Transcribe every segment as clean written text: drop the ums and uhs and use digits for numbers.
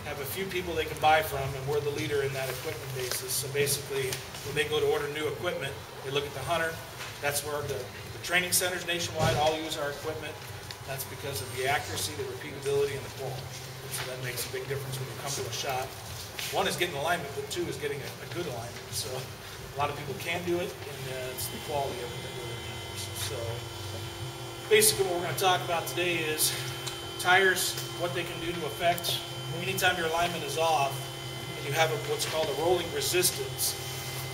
have a few people they can buy from, and we're the leader in that equipment basis. So basically, when they go to order new equipment, they look at the Hunter. That's where the training centers nationwide all use our equipment. That's because of the accuracy, the repeatability, and the quality. So that makes a big difference when you come to a shop. One is getting alignment, but two is getting a good alignment. So a lot of people can do it, and it's the quality of it that really matters. So basically what we're going to talk about today is tires, what they can do to affect. Anytime your alignment is off, and you have what's called a rolling resistance.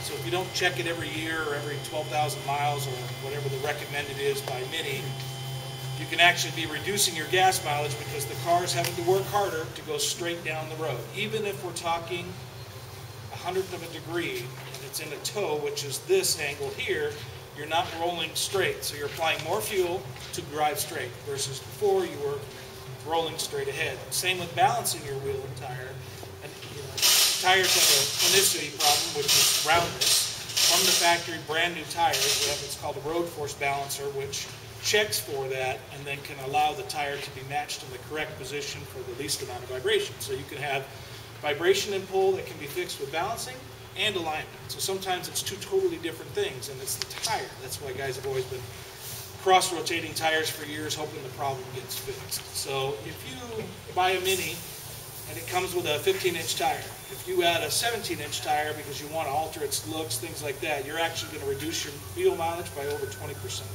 So if you don't check it every year or every 12,000 miles or whatever the recommended is by Mini, you can actually be reducing your gas mileage because the car is having to work harder to go straight down the road. Even if we're talking 1/100 of a degree and it's in a toe, which is this angle here, you're not rolling straight. So you're applying more fuel to drive straight versus before you were rolling straight ahead. Same with balancing your wheel and tire. And tires have a tonicity problem, which is roundness. From the factory, brand new tires, we have what's called a road force balancer, which checks for that and then can allow the tire to be matched in the correct position for the least amount of vibration. So you can have vibration and pull that can be fixed with balancing and alignment. So sometimes it's two totally different things, and it's the tire. That's why guys have always been cross-rotating tires for years, hoping the problem gets fixed. So if you buy a Mini and it comes with a 15-inch tire, if you add a 17-inch tire because you want to alter its looks, things like that, you're actually going to reduce your fuel mileage by over 20%.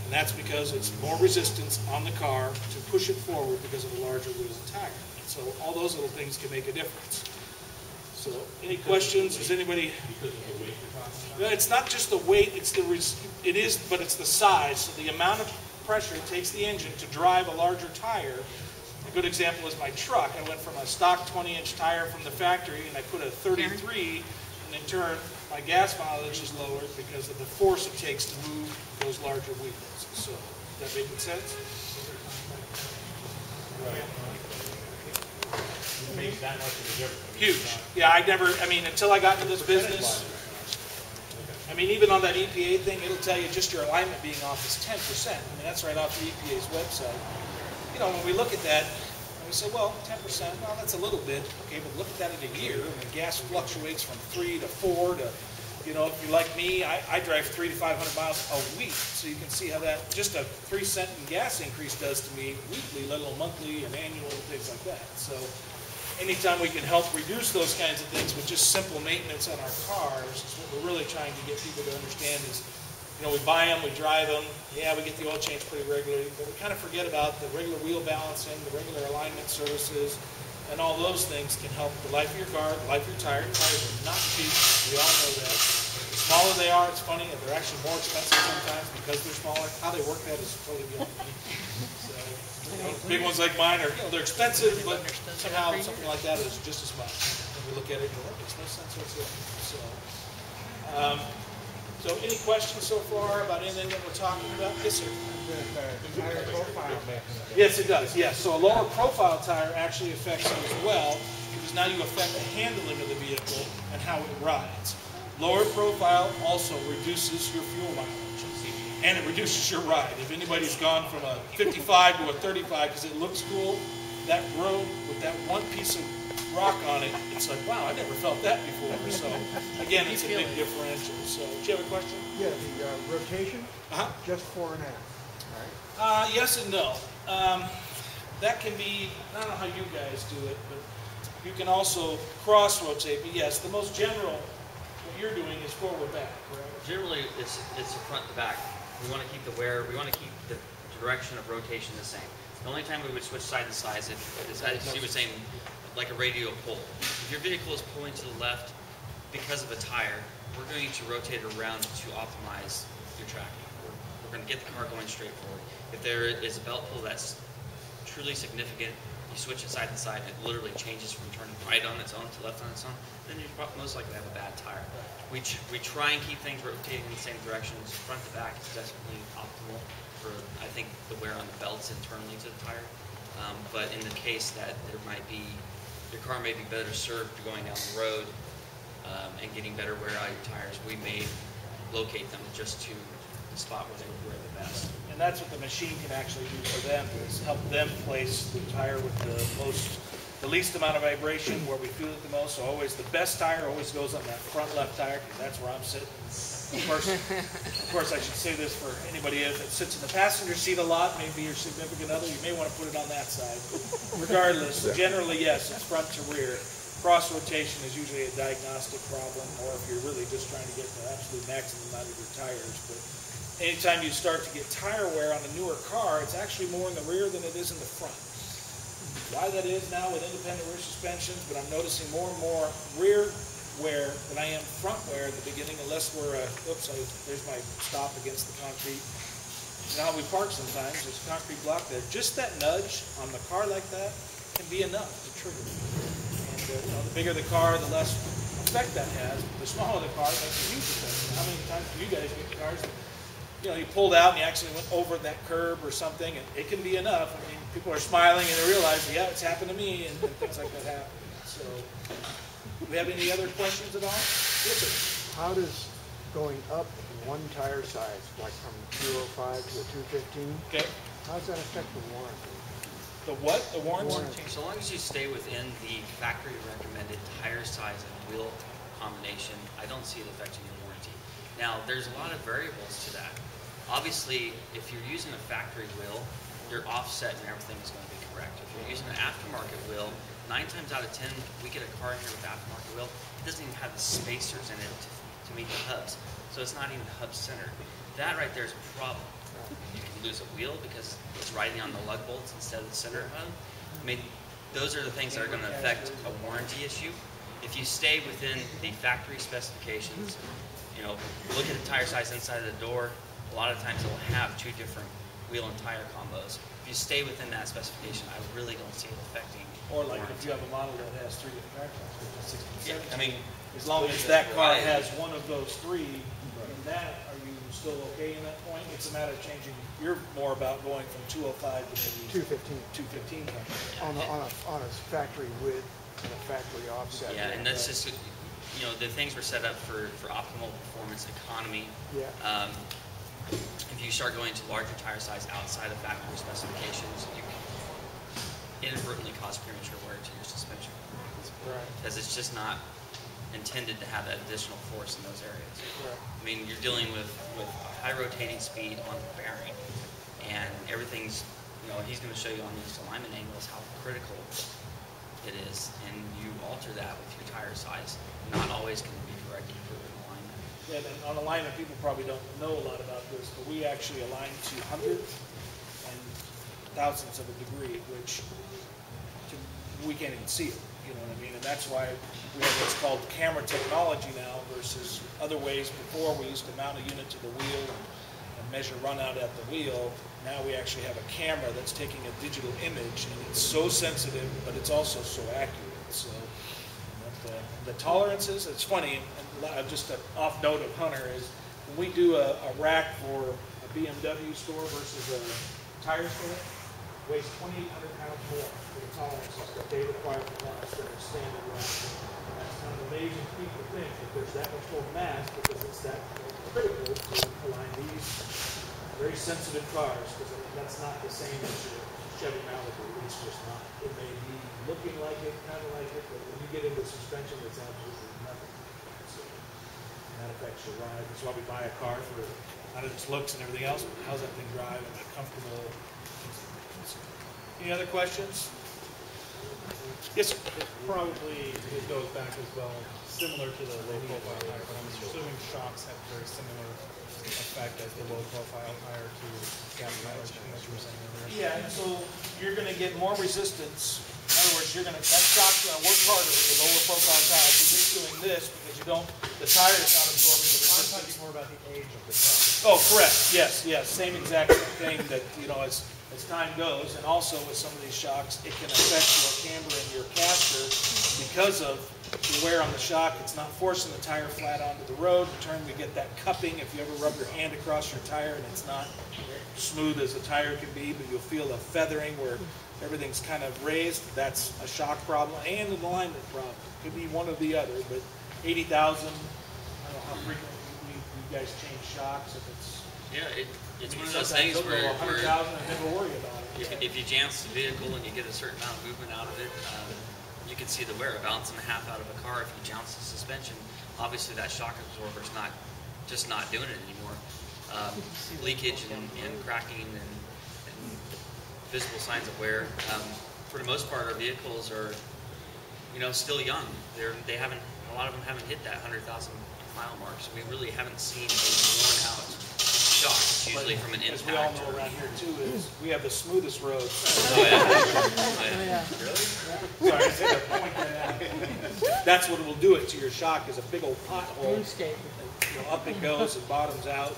And that's because it's more resistance on the car to push it forward because of a larger wheel and tire. So all those little things can make a difference. So any questions? Is anybody? It's not just the weight, but it's the size. So the amount of pressure it takes the engine to drive a larger tire. A good example is my truck. I went from a stock 20-inch tire from the factory and I put a 33, and in turn my gas mileage is lowered because of the force it takes to move those larger wheels. So does that make sense? Right. It makes that much of a difference. Huge. Yeah, until I got into this business, even on that EPA thing, it'll tell you just your alignment being off is 10%. That's right off the EPA's website. When we look at that, and we say, well, 10%, well, that's a little bit. Okay, but look at that in a year. Gas fluctuates from 3 to 4 to, if you're like me, I drive 300 to 500 miles a week. So you can see how that, just a 3-cent in gas increase does to me weekly, let alone monthly and annual and things like that. So anytime we can help reduce those kinds of things with just simple maintenance on our cars is what we're really trying to get people to understand is, we buy them, we drive them, yeah, we get the oil change pretty regularly, but we kind of forget about the regular wheel balancing, the regular alignment services, and all those things can help the life of your car, the life of your tire. Tires are not cheap, we all know that. The smaller they are, it's funny, they're actually more expensive sometimes because they're smaller. How they work that is totally beyond me. So, big ones like mine are, they're expensive, but somehow something like that is just as much. When we look at it, that makes no sense whatsoever. So any questions so far about anything that we're talking about? Yes, sir. Tire profile. Yes, it does. Yes. So a lower profile tire actually affects it as well, because now you affect the handling of the vehicle and how it rides. Lower profile also reduces your fuel mileage, and it reduces your ride. If anybody's gone from a 55 to a 35 because it looks cool, that road with that one piece of rock on it, it's like, wow, I never felt that before. So again, it's a big differential. So do you have a question? Yeah, the rotation, just 4.5. Yes and no. That can be, I don't know how you guys do it, but you can also cross-rotate. But yes, the most general, what you're doing is forward-back, right? Generally, it's a front to back. We want to keep the wear, we want to keep the direction of rotation the same. The only time we would switch side to side is, as you were saying, like a radial pull. If your vehicle is pulling to the left because of a tire, we're going to rotate around to optimize your tracking. We're going to get the car going straight forward. If there is a belt pull that's truly significant, you switch it side to side, it literally changes from turning right on its own to left on its own, then you most likely have a bad tire. We try and keep things rotating in the same directions. Front to back is definitely optimal for, I think, the wear on the belts internally to the tire. But in the case that there might be, your car may be better served going down the road and getting better wear out of your tires, we may locate them just to the spot where they would wear the best. And that's what the machine can actually do for them, is help them place the tire with the most the least amount of vibration, where we feel it the most. So always the best tire always goes on that front left tire, because that's where I'm sitting. Of course, I should say this for anybody that sits in the passenger seat a lot, maybe your significant other, you may want to put it on that side. Regardless, generally, yes, it's front to rear. Cross rotation is usually a diagnostic problem, or if you're really just trying to get the absolute maximum out of your tires. But anytime you start to get tire wear on a newer car, it's actually more in the rear than it is in the front. Why that is now with independent rear suspensions, but I'm noticing more and more rear wear than I am front wear at the beginning, unless we're, there's my stop against the concrete. You know how we park sometimes, there's a concrete block there. Just that nudge on the car like that can be enough to trigger it. And you know, the bigger the car, the less effect that has. But the smaller the car, it makes a huge effect. How many times do you guys get cars that, you know, you pulled out and you actually went over that curb or something, and it can be enough. I mean, people are smiling and they realize, yeah, it's happened to me, and things like that happen. So, do we have any other questions at all? Yes, sir. How does going up one tire size, like from 205 to a 215, Okay. how does that affect the warranty? The what? The warranty? So long as you stay within the factory recommended tire size and wheel combination, I don't see it affecting your warranty. Now, there's a lot of variables to that. Obviously, if you're using a factory wheel, your offset and everything is going to be correct. If you're using an aftermarket wheel, 9 times out of 10, we get a car in here with aftermarket wheel, it doesn't even have the spacers in it to meet the hubs. So it's not even hub centered. That right there is a problem. You can lose a wheel because it's riding on the lug bolts instead of the center hub. I mean, those are the things that are going to affect a warranty issue. If you stay within the factory specifications, you know, look at the tire size inside of the door, a lot of times it will have 2 different wheel and tire combos. If you stay within that specification, I really don't see it affecting. Or like warranty. if you have a model that has 3 different tire classes, 16, 17. I mean, as long as that car has one of those 3, in that, are you still okay in that point? It's a matter of changing. You're more about going from 205 to maybe 215. 215. On a factory width and a factory offset. Yeah, and that's just, you know, the things were set up for optimal performance economy. Yeah. If you start going to larger tire size outside of factory specifications, you can inadvertently cause premature wear to your suspension. Right. Because it's just not intended to have that additional force in those areas. Right. I mean, you're dealing with high rotating speed on the bearing, and everything's, you know, he's going to show you on these alignment angles how critical it is, and you alter that with your tire size. Not always can it be corrected for alignment. Yeah, and on alignment, people probably don't know a lot about this, but we actually align to hundredths and thousandths of a degree, which we can't even see it. You know what I mean? And that's why we have what's called camera technology now versus other ways. Before, we used to mount a unit to the wheel and measure run out at the wheel. Now we actually have a camera that's taking a digital image, and it's so sensitive, but it's also so accurate. So the tolerances, it's funny, and just an off note of Hunter is when we do a rack for a BMW store versus a tire store, it weighs 2,800 pounds more for the tolerances that they require from us than a standard rack. And that's kind of amazing for people to think that there's that much more mass because it's that critical to align these very sensitive cars, because that's not the same as your Chevy Malibu. It's just not. It may be looking like it, kind of like it, but when you get into suspension, it's absolutely nothing. So, and that affects your ride. That's why we buy a car for not its looks and everything else, but how's that thing drive? Am I comfortable? Any other questions? Yes, sir. Probably it goes back as well, similar to the low profile tire, but I'm assuming shocks have very similar effect as the low profile tire to gas mileage, as you were saying earlier. Yeah, and so you're going to get more resistance. In other words, you're going to, that shock's going to work harder with the lower profile tire. You're just doing this because you don't, the tire is not absorbing the I'm resistance. talking more about the age of the shock. Oh, correct. Yes, yes. Same exact thing that, you know, as time goes, and also with some of these shocks, it can affect your camber and your caster because of the wear on the shock. It's not forcing the tire flat onto the road. In turn, we get that cupping. If you ever rub your hand across your tire and it's not smooth as a tire can be, but you'll feel a feathering where everything's kind of raised, that's a shock problem and an alignment problem. Could be one or the other, but 80,000, I don't know how frequently you guys change shocks. If it's It's one of those things where 100,000 and never worry about it. if you jam the vehicle and you get a certain amount of movement out of it, see the wear, a balance and a half out of a car. If you jounce the suspension, obviously that shock absorber's just not doing it anymore. Leakage and cracking and visible signs of wear. For the most part, our vehicles are, still young. A lot of them haven't hit that 100,000 mile mark, so we really haven't seen a worn out shock. It's usually from an As impact. we all know around here too, is we have the smoothest roads. Oh, yeah. Oh, yeah. Sorry, I said to point that out. That's what will do it to your shock, is a big old pothole. Up it goes and bottoms out.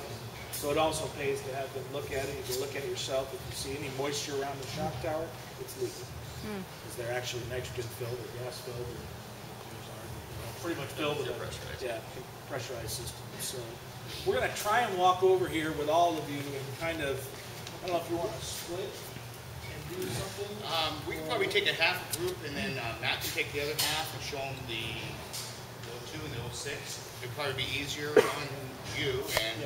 So it also pays to have them look at it. You can look at it yourself. If you see any moisture around the shock tower, it's leaking. Because they're actually nitrogen filled or gas filled, or pretty much filled with pressurized system. So we're going to try and walk over here with all of you and kind of, I don't know if you want to split and do something. We could probably take a half a group, and then Matt can take the other half and show them the 02 and the 06. It'd probably be easier on you, and